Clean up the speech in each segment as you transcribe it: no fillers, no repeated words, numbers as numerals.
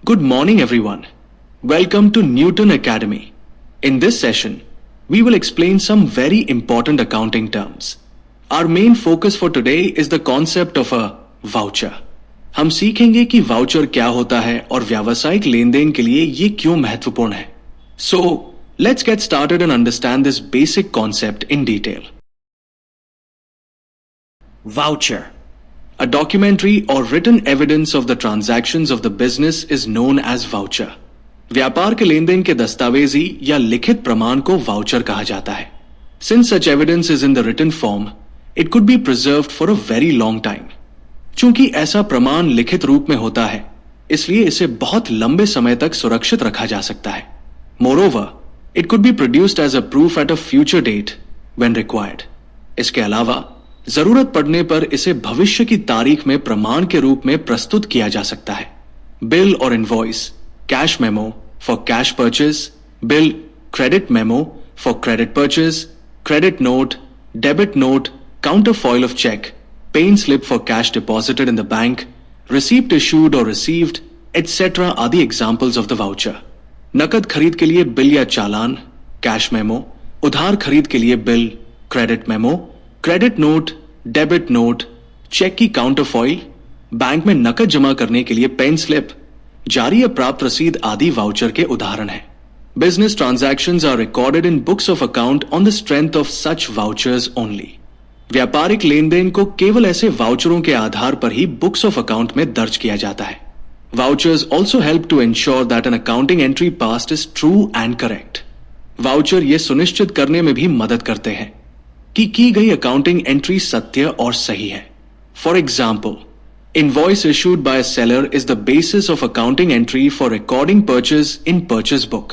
Good morning, everyone. Welcome to Newton Academy. In this session, we will explain some very important accounting terms. Our main focus for today is the concept of a voucher. हम सीखेंगे कि voucher क्या होता है और व्यावसायिक लेनदेन के लिए ये क्यों महत्वपूर्ण है. So, let's get started and understand this basic concept in detail. Voucher. A documentary or written evidence of the transactions of the business is known as voucher. व्यापार के लेनदेन के दस्तावेजी या लिखित प्रमाण को वाउचर कहा जाता है. Since such evidence is in the written form, it could be preserved for a very long time. चूंकि ऐसा प्रमाण लिखित रूप में होता है, इसलिए इसे बहुत लंबे समय तक सुरक्षित रखा जा सकता है. Moreover, it could be produced as a proof at a future date when required. इसके अलावा जरूरत पड़ने पर इसे भविष्य की तारीख में प्रमाण के रूप में प्रस्तुत किया जा सकता है. बिल और invoice, cash memo for cash purchase, bill credit memo for credit purchase, credit note, debit note, counterfoil of cheque, pay in slip for cash deposited in the bank, receipt issued और received etcetera are the examples of the voucher. नकद खरीद के लिए bill या चालान, cash memo, उधार खरीद के लिए bill, credit memo, credit note, debit note, cheque की काउंटर फॉइल, बैंक में नकद जमा करने के लिए पेन स्लिप, जारी या प्राप्त रसीद आदि वाउचर के उदाहरण हैं. Business transactions are recorded in books of account on the strength of such vouchers only. व्यापारिक लेनदेन को केवल ऐसे वाउचरों के आधार पर ही बुक्स ऑफ अकाउंट में दर्ज किया जाता है. Vouchers also help to ensure that an accounting entry passed is true and correct. Voucher ये सुनिश्चित करने में भी मदद करते हैं कि की गई अकाउंटिंग एंट्री सत्य और सही है. For example, invoice issued by seller is the basis of accounting entry for recording purchase in purchase book.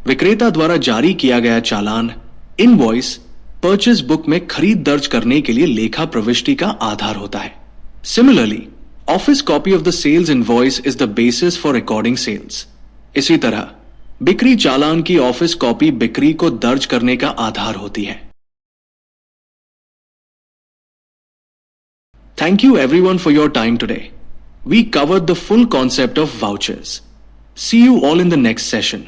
विक्रेता द्वारा जारी किया गया चालान, इनवॉइस, परचेज बुक में खरीद दर्ज करने के लिए लेखा प्रविष्टि का आधार होता है. Similarly, office copy of the sales invoice is the basis for recording sales. इसी तरह बिक्री चालान की ऑफिस कॉपी बिक्री को दर्ज करने का आधार होती है. Thank you everyone for your time today. We covered the full concept of vouchers. See you all in the next session.